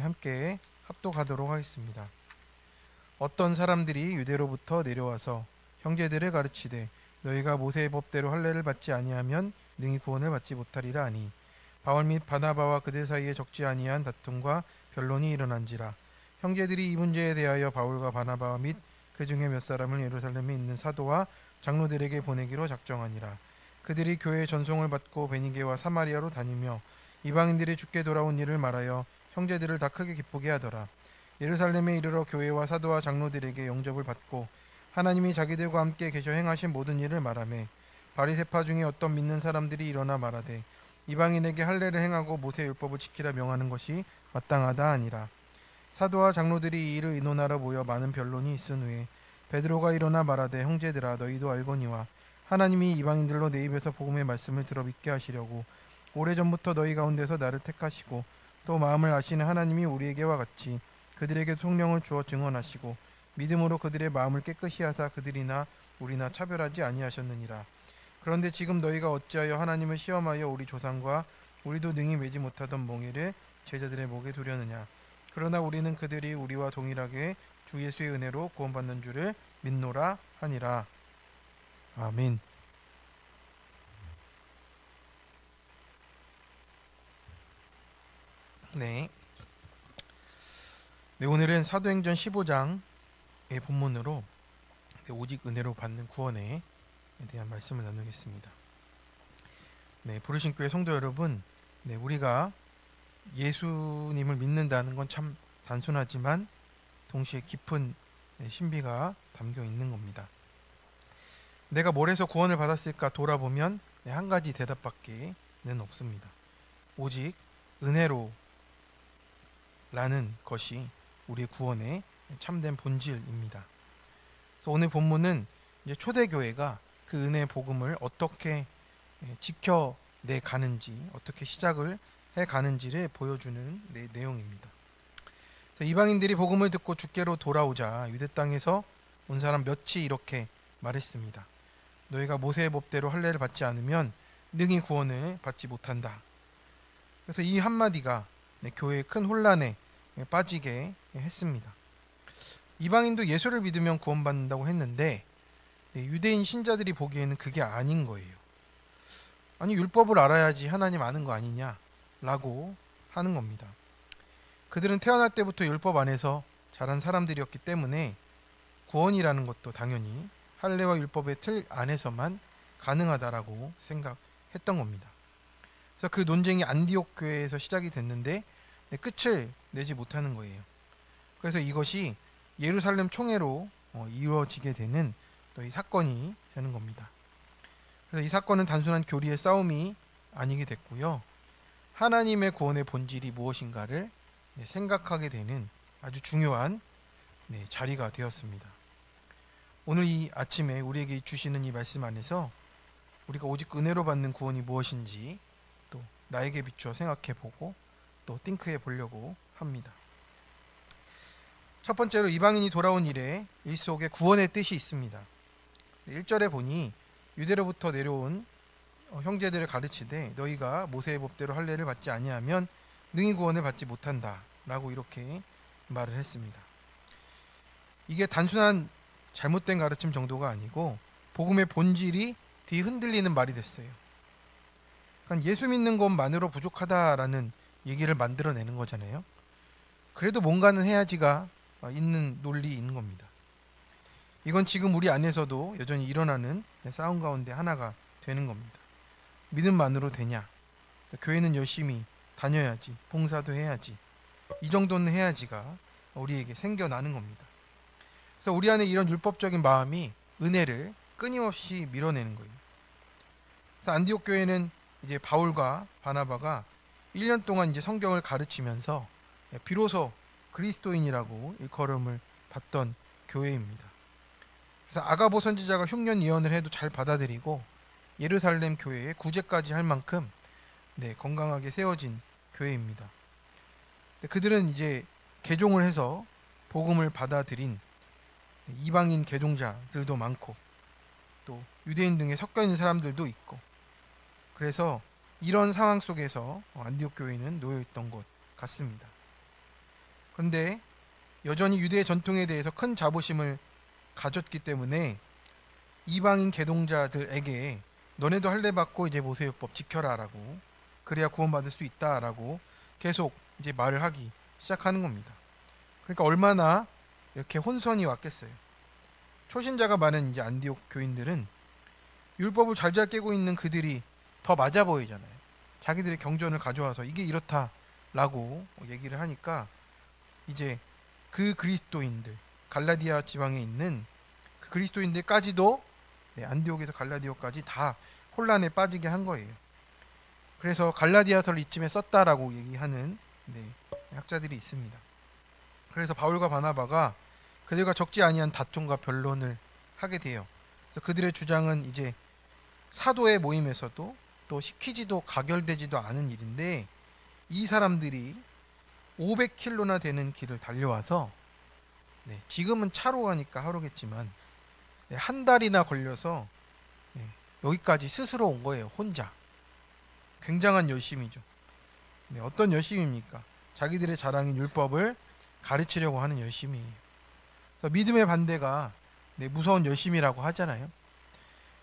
함께 합독하도록 하겠습니다. 어떤 사람들이 유대로부터 내려와서 형제들을 가르치되 너희가 모세의 법대로 할례를 받지 아니하면 능히 구원을 받지 못하리라 하니 바울 및 바나바와 그들 사이에 적지 아니한 다툼과 변론이 일어난지라. 형제들이 이 문제에 대하여 바울과 바나바 및 그 중에 몇 사람을 예루살렘에 있는 사도와 장로들에게 보내기로 작정하니라. 그들이 교회의 전송을 받고 베니게와 사마리아로 다니며 이방인들이 주께 돌아온 일을 말하여 형제들을 다 크게 기쁘게 하더라. 예루살렘에 이르러 교회와 사도와 장로들에게 영접을 받고 하나님이 자기들과 함께 계셔 행하신 모든 일을 말하매 바리새파 중에 어떤 믿는 사람들이 일어나 말하되 이방인에게 할례를 행하고 모세의 율법을 지키라 명하는 것이 마땅하다 하니라. 사도와 장로들이 이 일을 의논하러 모여 많은 변론이 있은 후에 베드로가 일어나 말하되 형제들아 너희도 알거니와 하나님이 이방인들로 내 입에서 복음의 말씀을 들어 믿게 하시려고 오래전부터 너희 가운데서 나를 택하시고 또 마음을 아시는 하나님이 우리에게와 같이 그들에게 성령을 주어 증언하시고 믿음으로 그들의 마음을 깨끗이 하사 그들이나 우리나 차별하지 아니하셨느니라. 그런데 지금 너희가 어찌하여 하나님을 시험하여 우리 조상과 우리도 능히 매지 못하던 몽에를 제자들의 목에 두려느냐. 그러나 우리는 그들이 우리와 동일하게 주 예수의 은혜로 구원받는 줄을 믿노라 하니라. 아멘. 네, 오늘은 사도행전 15장의 본문으로 오직 은혜로 받는 구원에 대한 말씀을 나누겠습니다. 부르신 교회 성도 여러분, 우리가 예수님을 믿는다는 건 참 단순하지만 동시에 깊은 신비가 담겨 있는 겁니다. 내가 뭘 해서 구원을 받았을까 돌아보면 한 가지 대답밖에는 없습니다. 오직 은혜로 라는 것이 우리의 구원의 참된 본질입니다. 그래서 오늘 본문은 이제 초대교회가 그 은혜의 복음을 어떻게 지켜내 가는지, 어떻게 시작을 해 가는지를 보여주는 내용입니다. 이방인들이 복음을 듣고 주께로 돌아오자 유대 땅에서 온 사람 몇이 이렇게 말했습니다. 너희가 모세의 법대로 할례를 받지 않으면 능히 구원을 받지 못한다. 그래서 이 한마디가 교회의 큰 혼란에 빠지게 했습니다. 이방인도 예수를 믿으면 구원받는다고 했는데 유대인 신자들이 보기에는 그게 아닌 거예요. 아니 율법을 알아야지 하나님 아는 거 아니냐 라고 하는 겁니다. 그들은 태어날 때부터 율법 안에서 자란 사람들이었기 때문에 구원이라는 것도 당연히 할례와 율법의 틀 안에서만 가능하다라고 생각했던 겁니다. 그래서 그 논쟁이 안디옥 교회에서 시작이 됐는데 끝을 내지 못하는 거예요. 그래서 이것이 예루살렘 총회로 이루어지게 되는 또 이 사건이 되는 겁니다. 그래서 이 사건은 단순한 교리의 싸움이 아니게 됐고요. 하나님의 구원의 본질이 무엇인가를 생각하게 되는 아주 중요한 자리가 되었습니다. 오늘 이 아침에 우리에게 주시는 이 말씀 안에서 우리가 오직 은혜로 받는 구원이 무엇인지 또 나에게 비추어 생각해보고 또 띵크해 보려고 합니다. 첫 번째로 이방인이 돌아온 일에 일 속에 구원의 뜻이 있습니다. 1절에 보니 유대로부터 내려온 형제들을 가르치되 너희가 모세의 법대로 할례를 받지 아니하면 능히 구원을 받지 못한다 라고 이렇게 말을 했습니다. 이게 단순한 잘못된 가르침 정도가 아니고 복음의 본질이 뒤흔들리는 말이 됐어요. 그러니까 예수 믿는 것만으로 부족하다라는 얘기를 만들어내는 거잖아요. 그래도 뭔가는 해야지가 있는 논리인 겁니다. 이건 지금 우리 안에서도 여전히 일어나는 싸움 가운데 하나가 되는 겁니다. 믿음만으로 되냐? 교회는 열심히 다녀야지, 봉사도 해야지, 이 정도는 해야지가 우리에게 생겨나는 겁니다. 그래서 우리 안에 이런 율법적인 마음이 은혜를 끊임없이 밀어내는 거예요. 그래서 안디옥 교회는 이제 바울과 바나바가 1년 동안 이제 성경을 가르치면서 비로소 그리스도인이라고 일컬음을 받던 교회입니다. 그래서 아가보 선지자가 흉년 예언을 해도 잘 받아들이고 예루살렘 교회에 구제까지 할 만큼 건강하게 세워진 교회입니다. 그들은 이제 개종을 해서 복음을 받아들인 이방인 개종자들도 많고 또 유대인 등에 섞여 있는 사람들도 있고, 그래서 이런 상황 속에서 안디옥 교회는 놓여 있던 것 같습니다. 그런데 여전히 유대의 전통에 대해서 큰 자부심을 가졌기 때문에 이방인 개동자들에게 너네도 할례 받고 이제 모세율법 지켜라라고, 그래야 구원받을 수 있다라고 계속 이제 말을 하기 시작하는 겁니다. 그러니까 얼마나 이렇게 혼선이 왔겠어요. 초신자가 많은 이제 안디옥 교인들은 율법을 잘잘 깨고 있는 그들이 더 맞아 보이잖아요. 자기들의 경전을 가져와서 이게 이렇다라고 얘기를 하니까 이제 그 그리스도인들, 갈라디아 지방에 있는 그 그리스도인들까지도 안디옥에서 갈라디아까지 다 혼란에 빠지게 한 거예요. 그래서 갈라디아서를 이쯤에 썼다라고 얘기하는 학자들이 있습니다. 그래서 바울과 바나바가 그들과 적지 아니한 다툼과 변론을 하게 돼요. 그래서 그들의 주장은 이제 사도의 모임에서도 또 시키지도 가결되지도 않은 일인데, 이 사람들이 500km나 되는 길을 달려와서 지금은 차로 가니까 하루겠지만 한 달이나 걸려서 여기까지 스스로 온 거예요. 혼자. 굉장한 열심이죠. 어떤 열심입니까? 자기들의 자랑인 율법을 가르치려고 하는 열심이에요. 그래서 믿음의 반대가 무서운 열심이라고 하잖아요.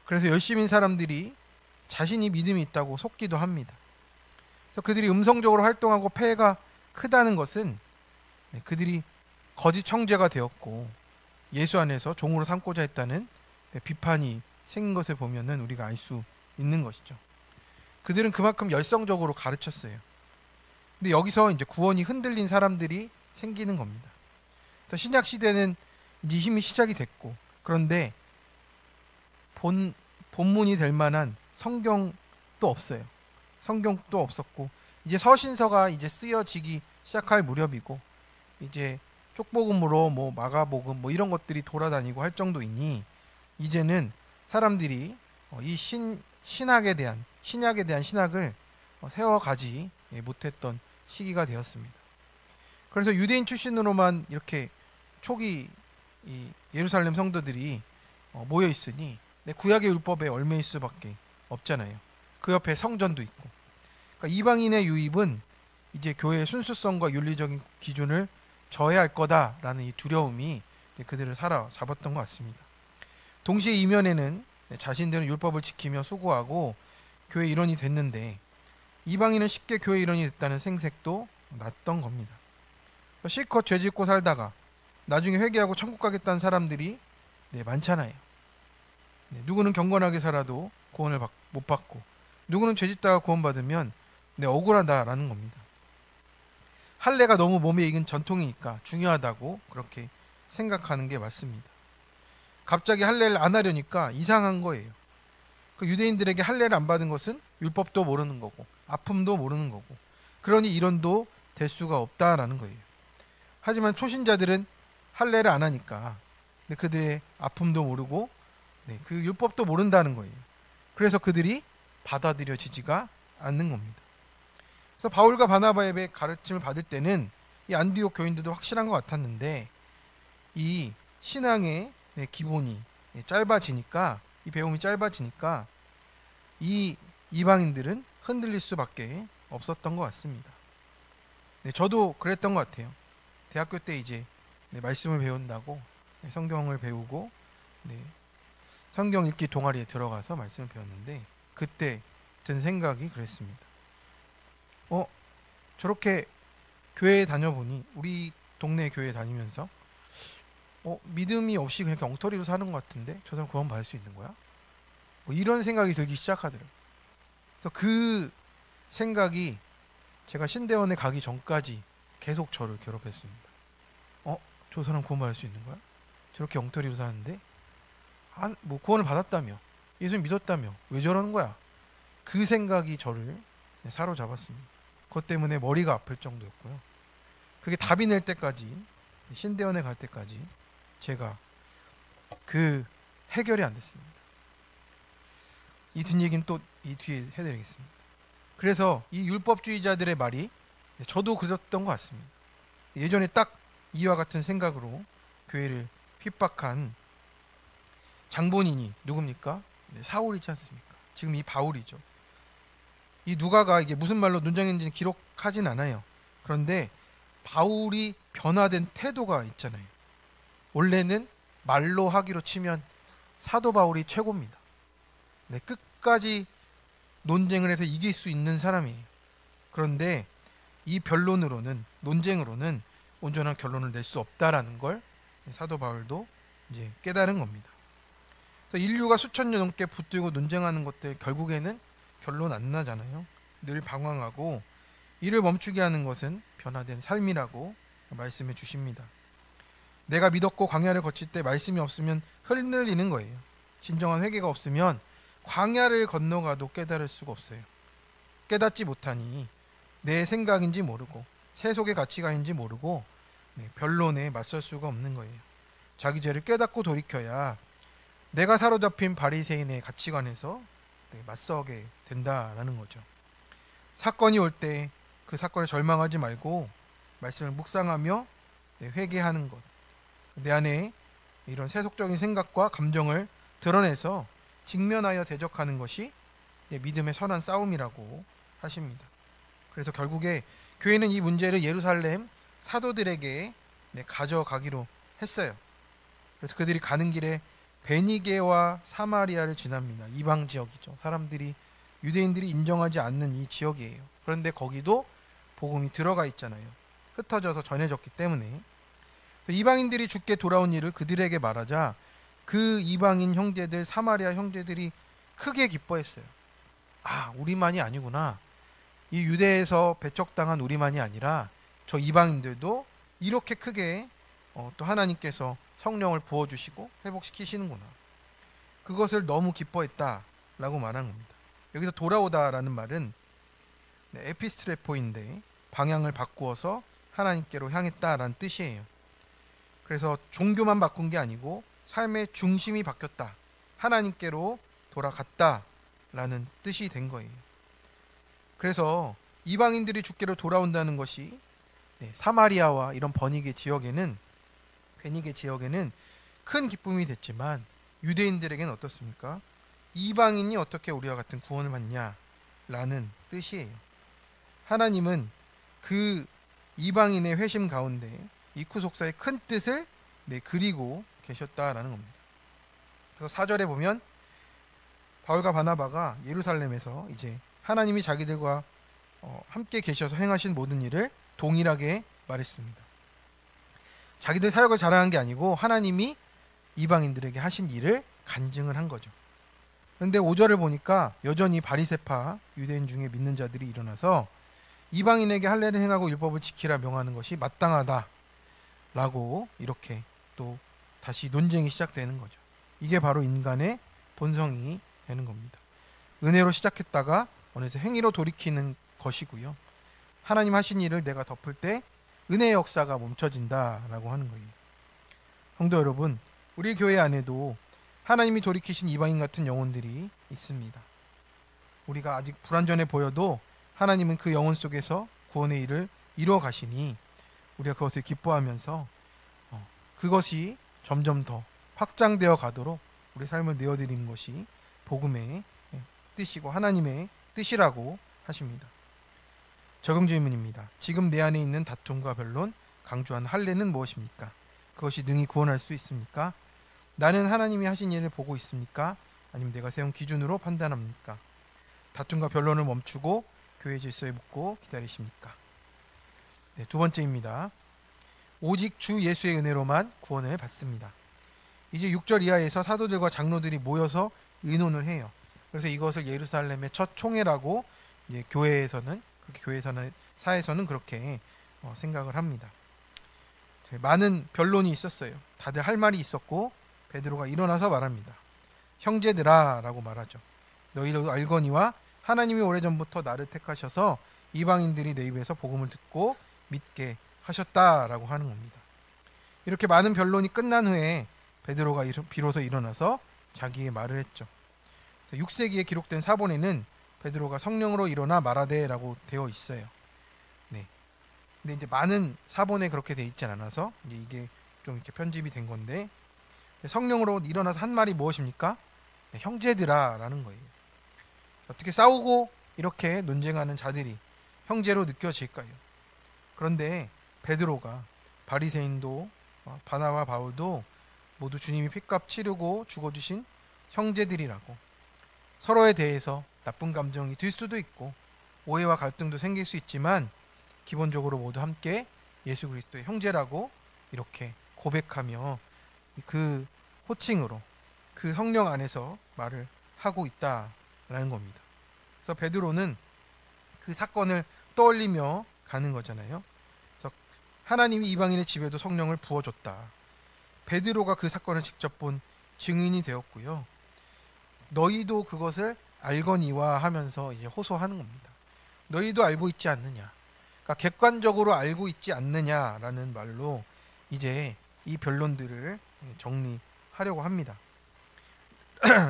그래서 열심인 사람들이 자신이 믿음이 있다고 속기도 합니다. 그래서 그들이 음성적으로 활동하고 폐해가 크다는 것은 그들이 거짓 형제가 되었고 예수 안에서 종으로 삼고자 했다는 비판이 생긴 것을 보면은 우리가 알 수 있는 것이죠. 그들은 그만큼 열성적으로 가르쳤어요. 근데 여기서 이제 구원이 흔들린 사람들이 생기는 겁니다. 그래서 신약 시대는 이제 힘이 시작이 됐고, 그런데 본문이 될 만한 성경도 없어요. 성경도 없었고, 이제 서신서가 이제 쓰여지기 시작할 무렵이고, 이제 쪽복음으로 뭐 마가복음 뭐 이런 것들이 돌아다니고 할 정도이니 이제는 사람들이 이 신약에 대한 신학을 세워가지 못했던 시기가 되었습니다. 그래서 유대인 출신으로만 이렇게 초기 이 예루살렘 성도들이 모여 있으니 구약의 율법에 얽매일 수밖에 없잖아요. 그 옆에 성전도 있고. 그러니까 이방인의 유입은 이제 교회의 순수성과 윤리적인 기준을 저해할 거다라는 이 두려움이 그들을 사로잡았던 것 같습니다. 동시에 이면에는 자신들은 율법을 지키며 수고하고 교회 일원이 됐는데 이방인은 쉽게 교회 일원이 됐다는 생색도 났던 겁니다. 실컷 죄짓고 살다가 나중에 회개하고 천국 가겠다는 사람들이 많잖아요. 누구는 경건하게 살아도 구원을 못 받고, 누구는 죄짓다가 구원받으면 억울하다라는 겁니다. 할례가 너무 몸에 익은 전통이니까 중요하다고 그렇게 생각하는 게 맞습니다. 갑자기 할례를 안 하려니까 이상한 거예요. 그 유대인들에게 할례를 안 받은 것은 율법도 모르는 거고 아픔도 모르는 거고, 그러니 이론도 될 수가 없다라는 거예요. 하지만 초신자들은 할례를 안 하니까 그들의 아픔도 모르고 그 율법도 모른다는 거예요. 그래서 그들이 받아들여지지가 않는 겁니다. 그래서 바울과 바나바의 가르침을 받을 때는 이 안디옥 교인들도 확실한 것 같았는데, 이 신앙의 기본이 짧아지니까, 이 배움이 짧아지니까 이 이방인들은 흔들릴 수밖에 없었던 것 같습니다. 저도 그랬던 것 같아요. 대학교 때 이제 말씀을 배운다고 성경을 배우고 성경 읽기 동아리에 들어가서 말씀을 배웠는데, 그때 든 생각이 그랬습니다. 저렇게 교회에 다녀보니, 우리 동네 교회에 다니면서 믿음이 없이 그냥 엉터리로 사는 것 같은데 저 사람 구원 받을 수 있는 거야? 이런 생각이 들기 시작하더라고요. 그래서 그 생각이 제가 신대원에 가기 전까지 계속 저를 괴롭혔습니다. 저 사람 구원 받을 수 있는 거야? 저렇게 엉터리로 사는데? 뭐 구원을 받았다며, 예수님 믿었다며, 왜 저러는 거야? 그 생각이 저를 사로잡았습니다. 그것 때문에 머리가 아플 정도였고요. 그게 답이 낼 때까지, 신대원에 갈 때까지 제가 그 해결이 안 됐습니다. 이 뒷얘기는 또 이 뒤에 해드리겠습니다. 그래서 이 율법주의자들의 말이 저도 그랬던 것 같습니다. 예전에 딱 이와 같은 생각으로 교회를 핍박한 장본인이 누굽니까? 사울이지 않습니까? 지금 이 바울이죠. 이 누가가 이게 무슨 말로 논장했는지 기록하진 않아요. 그런데 바울이 변화된 태도가 있잖아요. 원래는 말로 하기로 치면 사도 바울이 최고입니다. 네, 끝까지 논쟁을 해서 이길 수 있는 사람이에요. 그런데 이 변론으로는, 논쟁으로는 온전한 결론을 낼 수 없다라는 걸 사도 바울도 이제 깨달은 겁니다. 그래서 인류가 수천 년 넘게 붙들고 논쟁하는 것들 결국에는 결론 안 나잖아요. 늘 방황하고 이를 멈추게 하는 것은 변화된 삶이라고 말씀해 주십니다. 내가 믿었고 광야를 거칠 때 말씀이 없으면 흔들리는 거예요. 진정한 회개가 없으면 광야를 건너가도 깨달을 수가 없어요. 깨닫지 못하니 내 생각인지 모르고 세속의 가치관인지 모르고 변론에 맞설 수가 없는 거예요. 자기 죄를 깨닫고 돌이켜야 내가 사로잡힌 바리새인의 가치관에서 맞서게 된다라는 거죠. 사건이 올 때 그 사건에 절망하지 말고 말씀을 묵상하며 회개하는 것, 내 안에 이런 세속적인 생각과 감정을 드러내서 직면하여 대적하는 것이 믿음의 선한 싸움이라고 하십니다. 그래서 결국에 교회는 이 문제를 예루살렘 사도들에게 가져가기로 했어요. 그래서 그들이 가는 길에 베니게와 사마리아를 지납니다. 이방 지역이죠. 사람들이, 유대인들이 인정하지 않는 이 지역이에요. 그런데 거기도 복음이 들어가 있잖아요. 흩어져서 전해졌기 때문에. 이방인들이 주께 돌아온 일을 그들에게 말하자 그 이방인 형제들, 사마리아 형제들이 크게 기뻐했어요. 아, 우리만이 아니구나. 이 유대에서 배척당한 우리만이 아니라 저 이방인들도 이렇게 크게 또 하나님께서 성령을 부어주시고 회복시키시는구나. 그것을 너무 기뻐했다라고 말한 겁니다. 여기서 돌아오다라는 말은 에피스트레포인데 방향을 바꾸어서 하나님께로 향했다라는 뜻이에요. 그래서 종교만 바꾼 게 아니고 삶의 중심이 바뀌었다. 하나님께로 돌아갔다라는 뜻이 된 거예요. 그래서 이방인들이 주께로 돌아온다는 것이 사마리아와 이런 베니게 지역에는 큰 기쁨이 됐지만 유대인들에게는 어떻습니까? 이방인이 어떻게 우리와 같은 구원을 받냐라는 뜻이에요. 하나님은 그 이방인의 회심 가운데 이 구속사의 큰 뜻을 그리고 계셨다라는 겁니다. 그래서 4절에 보면 바울과 바나바가 예루살렘에서 이제 하나님이 자기들과 함께 계셔서 행하신 모든 일을 동일하게 말했습니다. 자기들 사역을 자랑한 게 아니고 하나님이 이방인들에게 하신 일을 간증을 한 거죠. 그런데 5절을 보니까 여전히 바리새파 유대인 중에 믿는 자들이 일어나서 이방인에게 할례를 행하고 율법을 지키라 명하는 것이 마땅하다라고 이렇게 또 다시 논쟁이 시작되는 거죠. 이게 바로 인간의 본성이 되는 겁니다. 은혜로 시작했다가 어느새 행위로 돌이키는 것이고요. 하나님 하신 일을 내가 덮을 때 은혜의 역사가 멈춰진다라고 하는 거예요. 성도 여러분, 우리 교회 안에도 하나님이 돌이키신 이방인 같은 영혼들이 있습니다. 우리가 아직 불완전해 보여도 하나님은 그 영혼 속에서 구원의 일을 이루어 가시니 우리가 그것을 기뻐하면서 그것이 점점 더 확장되어 가도록 우리 삶을 내어드리는 것이 복음의 뜻이고 하나님의 뜻이라고 하십니다. 적용 질문입니다. 지금 내 안에 있는 다툼과 변론, 강조한 할례는 무엇입니까? 그것이 능히 구원할 수 있습니까? 나는 하나님이 하신 일을 보고 있습니까? 아니면 내가 세운 기준으로 판단합니까? 다툼과 변론을 멈추고 교회 질서에 묻고 기다리십니까? 두 번째입니다. 오직 주 예수의 은혜로만 구원을 받습니다. 이제 6절 이하에서 사도들과 장로들이 모여서 의논을 해요. 그래서 이것을 예루살렘의 첫 총회라고 교회에서는 사에서는 그렇게 생각을 합니다. 많은 변론이 있었어요. 다들 할 말이 있었고 베드로가 일어나서 말합니다. 형제들아 라고 말하죠. 너희도 알거니와 하나님이 오래전부터 나를 택하셔서 이방인들이 내 입에서 복음을 듣고 믿게 하셨다라고 하는 겁니다. 이렇게 많은 변론이 끝난 후에 베드로가 비로소 일어나서 자기의 말을 했죠. 6세기에 기록된 사본에는 베드로가 성령으로 일어나 말하되라고 되어 있어요. 근데 이제 많은 사본에 그렇게 돼 있지 않아서 이제 이게 좀 이렇게 편집이 된 건데 성령으로 일어나서 한 말이 무엇입니까? 형제들아라는 거예요. 어떻게 싸우고 이렇게 논쟁하는 자들이 형제로 느껴질까요? 그런데 베드로가, 바리새인도 바나바 바울도 모두 주님이 핏값 치르고 죽어주신 형제들이라고, 서로에 대해서 나쁜 감정이 들 수도 있고 오해와 갈등도 생길 수 있지만 기본적으로 모두 함께 예수 그리스도의 형제라고 이렇게 고백하며 그 호칭으로 그 성령 안에서 말을 하고 있다라는 겁니다. 그래서 베드로는 그 사건을 떠올리며 가는 거잖아요. 그래서 하나님이 이방인의 집에도 성령을 부어줬다. 베드로가 그 사건을 직접 본 증인이 되었고요. 너희도 그것을 알거니와 하면서 이제 호소하는 겁니다. 너희도 알고 있지 않느냐. 그러니까 객관적으로 알고 있지 않느냐라는 말로 이제 이 변론들을 정리하려고 합니다.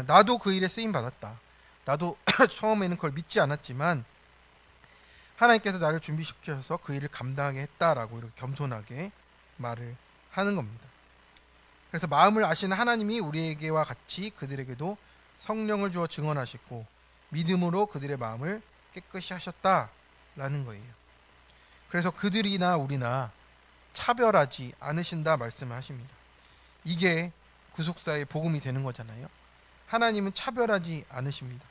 나도 그 일에 쓰임 받았다. 나도 처음에는 그걸 믿지 않았지만 하나님께서 나를 준비시켜서 그 일을 감당하게 했다라고 이렇게 겸손하게 말을 하는 겁니다. 그래서 마음을 아시는 하나님이 우리에게와 같이 그들에게도 성령을 주어 증언하시고 믿음으로 그들의 마음을 깨끗이 하셨다라는 거예요. 그래서 그들이나 우리나 차별하지 않으신다 말씀을 하십니다. 이게 구속사의 복음이 되는 거잖아요. 하나님은 차별하지 않으십니다.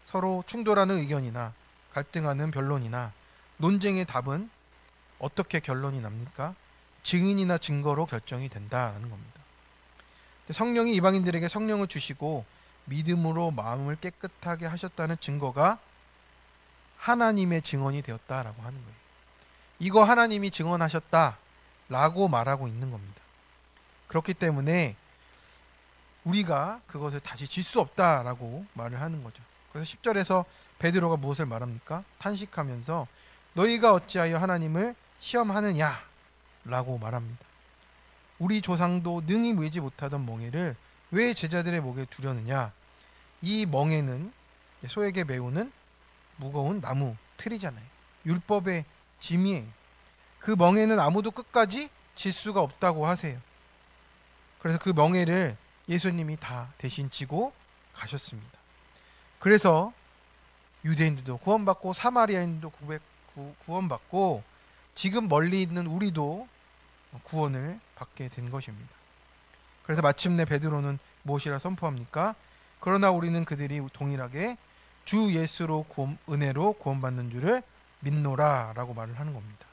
서로 충돌하는 의견이나 갈등하는 변론이나 논쟁의 답은 어떻게 결론이 납니까? 증인이나 증거로 결정이 된다는 겁니다. 성령이 이방인들에게 성령을 주시고 믿음으로 마음을 깨끗하게 하셨다는 증거가 하나님의 증언이 되었다라고 하는 거예요. 이거 하나님이 증언하셨다라고 말하고 있는 겁니다. 그렇기 때문에 우리가 그것을 다시 질 수 없다라고 말을 하는 거죠. 그래서 10절에서 베드로가 무엇을 말합니까? 탄식하면서 너희가 어찌하여 하나님을 시험하느냐 라고 말합니다. 우리 조상도 능히 메지 못하던 멍에를 왜 제자들의 목에 두려느냐. 이 멍에는 소에게 메우는 무거운 나무 틀이잖아요. 율법의 짐이에요. 그 멍에는 아무도 끝까지 질 수가 없다고 하세요. 그래서 그 멍에를 예수님이 다 대신 지고 가셨습니다. 그래서 유대인들도 구원받고 사마리아인도 구원받고 지금 멀리 있는 우리도 구원을 받게 된 것입니다. 그래서 마침내 베드로는 무엇이라 선포합니까? 그러나 우리는 그들이 동일하게 주 예수로 은혜로 구원받는 줄을 믿노라 라고 말을 하는 겁니다.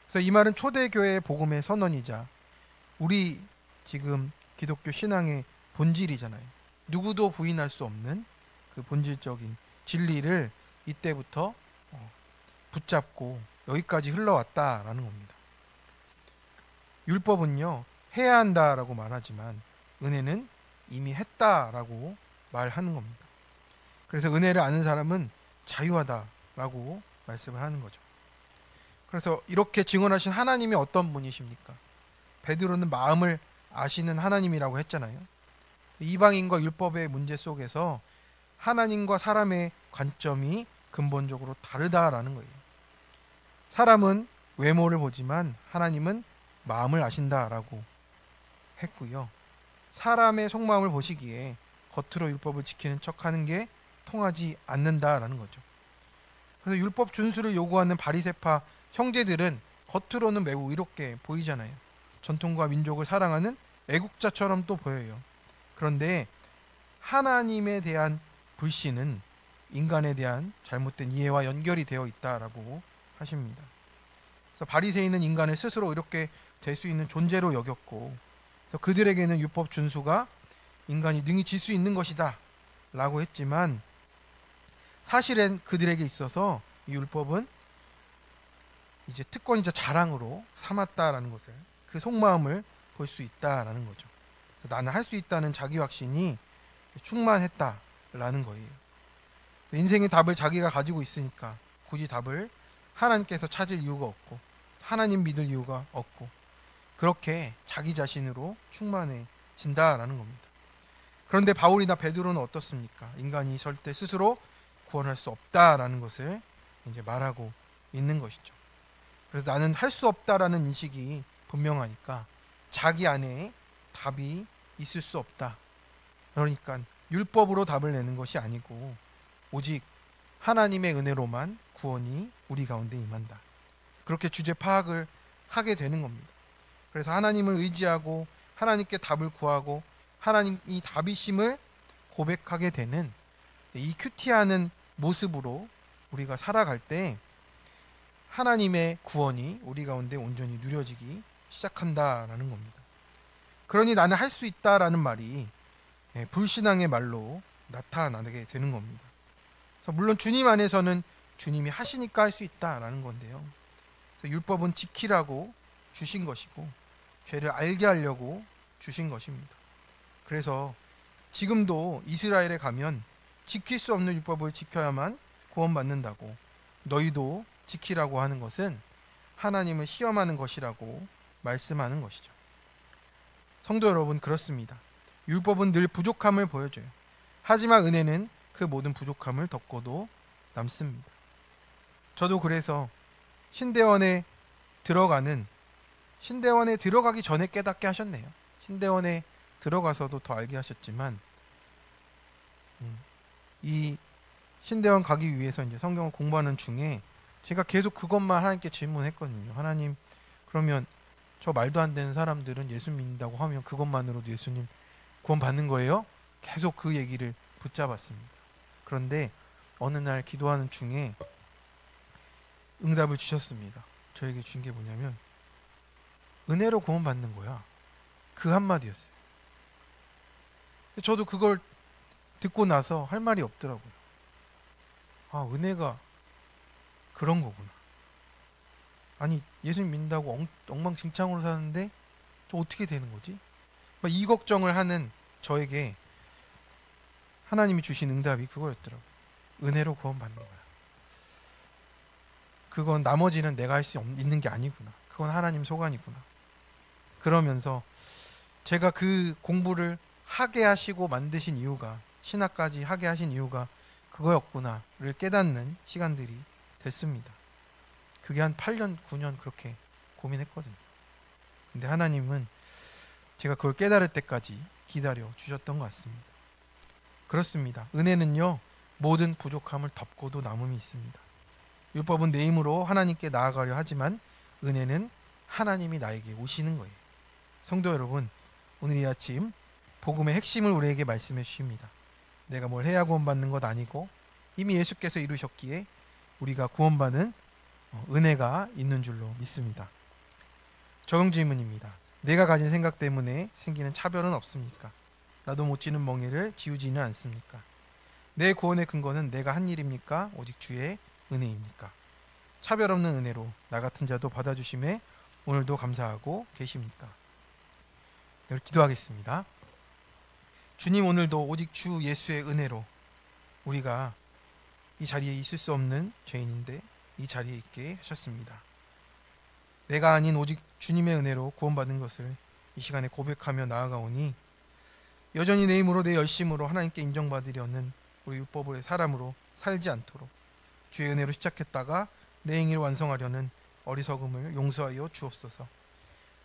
그래서 이 말은 초대교회의 복음의 선언이자 우리 지금 기독교 신앙의 본질이잖아요. 누구도 부인할 수 없는 그 본질적인 진리를 이때부터 붙잡고 여기까지 흘러왔다라는 겁니다. 율법은요, 해야 한다라고 말하지만 은혜는 이미 했다라고 말하는 겁니다. 그래서 은혜를 아는 사람은 자유하다라고 말씀을 하는 거죠. 그래서 이렇게 증언하신 하나님이 어떤 분이십니까? 베드로는 마음을 아시는 하나님이라고 했잖아요. 이방인과 율법의 문제 속에서 하나님과 사람의 관점이 근본적으로 다르다라는 거예요. 사람은 외모를 보지만 하나님은 마음을 아신다라고 했고요. 사람의 속마음을 보시기에 겉으로 율법을 지키는 척하는 게 통하지 않는다라는 거죠. 그래서 율법 준수를 요구하는 바리새파 형제들은 겉으로는 매우 의롭게 보이잖아요. 전통과 민족을 사랑하는 애국자처럼 또 보여요. 그런데 하나님에 대한 불신은 인간에 대한 잘못된 이해와 연결이 되어 있다라고 하십니다. 그래서 바리새인은 인간을 스스로 이렇게 될 수 있는 존재로 여겼고, 그래서 그들에게는 율법 준수가 인간이 능히 질 수 있는 것이다 라고 했지만 사실은 그들에게 있어서 이 율법은 이제 특권이자 자랑으로 삼았다라는 것을, 그 속마음을 볼 수 있다라는 거죠. 그래서 나는 할 수 있다는 자기 확신이 충만했다라는 거예요. 인생의 답을 자기가 가지고 있으니까 굳이 답을 하나님께서 찾을 이유가 없고 하나님 믿을 이유가 없고 그렇게 자기 자신으로 충만해진다라는 겁니다. 그런데 바울이나 베드로는 어떻습니까? 인간이 절대 스스로 구원할 수 없다라는 것을 이제 말하고 있는 것이죠. 그래서 나는 할 수 없다라는 인식이 분명하니까 자기 안에 답이 있을 수 없다. 그러니까 율법으로 답을 내는 것이 아니고 오직 하나님의 은혜로만 구원이 우리 가운데 임한다. 그렇게 주제 파악을 하게 되는 겁니다. 그래서 하나님을 의지하고 하나님께 답을 구하고 하나님이 답이심을 고백하게 되는 이 큐티하는 모습으로 우리가 살아갈 때 하나님의 구원이 우리 가운데 온전히 누려지기 시작한다라는 겁니다. 그러니 나는 할 수 있다라는 말이 불신앙의 말로 나타나게 되는 겁니다. 그래서 물론 주님 안에서는 주님이 하시니까 할 수 있다라는 건데요. 그래서 율법은 지키라고 주신 것이고 죄를 알게 하려고 주신 것입니다. 그래서 지금도 이스라엘에 가면 지킬 수 없는 율법을 지켜야만 구원받는다고 너희도 지키라고 하는 것은 하나님을 시험하는 것이라고 말씀하는 것이죠. 성도 여러분, 그렇습니다. 율법은 늘 부족함을 보여줘요. 하지만 은혜는 그 모든 부족함을 덮고도 남습니다. 저도 그래서 신대원에 들어가기 전에 깨닫게 하셨네요. 신대원에 들어가서도 더 알게 하셨지만 이 신대원 가기 위해서 이제 성경을 공부하는 중에 제가 계속 그것만 하나님께 질문했거든요. 하나님, 그러면 저 말도 안 되는 사람들은 예수 믿는다고 하면 그것만으로도 예수님 구원 받는 거예요? 계속 그 얘기를 붙잡았습니다. 그런데 어느 날 기도하는 중에 응답을 주셨습니다. 저에게 준 게 뭐냐면 은혜로 구원 받는 거야. 그 한마디였어요. 저도 그걸 듣고 나서 할 말이 없더라고요. 아, 은혜가 그런 거구나. 아니, 예수님 믿는다고 엉망진창으로 사는데 또 어떻게 되는 거지? 이 걱정을 하는 저에게 하나님이 주신 응답이 그거였더라고요. 은혜로 구원 받는 거야. 그건 나머지는 내가 할 수 있는 게 아니구나. 그건 하나님 소관이구나. 그러면서 제가 그 공부를 하게 하시고 만드신 이유가, 신학까지 하게 하신 이유가 그거였구나를 깨닫는 시간들이 됐습니다. 그게 한 8년, 9년 그렇게 고민했거든요. 근데 하나님은 제가 그걸 깨달을 때까지 기다려 주셨던 것 같습니다. 그렇습니다. 은혜는요, 모든 부족함을 덮고도 남음이 있습니다. 율법은 내 힘으로 하나님께 나아가려 하지만 은혜는 하나님이 나에게 오시는 거예요. 성도 여러분, 오늘 이 아침 복음의 핵심을 우리에게 말씀해 주십니다. 내가 뭘 해야 구원받는 것 아니고 이미 예수께서 이루셨기에 우리가 구원받는 은혜가 있는 줄로 믿습니다. 적용 질문입니다. 내가 가진 생각 때문에 생기는 차별은 없습니까? 나도 못 지는 멍에를 지우지는 않습니까? 내 구원의 근거는 내가 한 일입니까? 오직 주의 은혜입니까? 차별 없는 은혜로 나 같은 자도 받아주심에 오늘도 감사하고 계십니까? 기도하겠습니다. 주님, 오늘도 오직 주 예수의 은혜로 우리가 이 자리에 있을 수 없는 죄인인데 이 자리에 있게 하셨습니다. 내가 아닌 오직 주님의 은혜로 구원받은 것을 이 시간에 고백하며 나아가오니 여전히 내 힘으로 내 열심으로 하나님께 인정받으려는 우리 율법의 사람으로 살지 않도록 주의 은혜로 시작했다가 내 행위를 완성하려는 어리석음을 용서하여 주옵소서.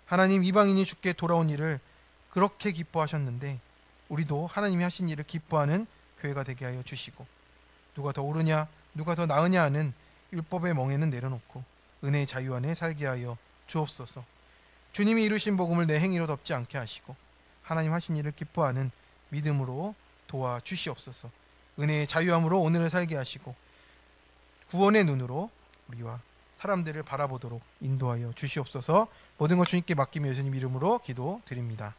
하나님, 이방인이 주께 돌아온 일을 그렇게 기뻐하셨는데 우리도 하나님이 하신 일을 기뻐하는 교회가 되게 하여 주시고 누가 더 옳으냐 누가 더 나으냐 하는 율법의 멍에는 내려놓고 은혜의 자유 안에 살게 하여 주옵소서. 주님이 이루신 복음을 내 행위로 덮지 않게 하시고 하나님 하신 일을 기뻐하는 믿음으로 도와주시옵소서. 은혜의 자유함으로 오늘을 살게 하시고 구원의 눈으로 우리와 사람들을 바라보도록 인도하여 주시옵소서. 모든 것 주님께 맡기며 예수님 이름으로 기도드립니다.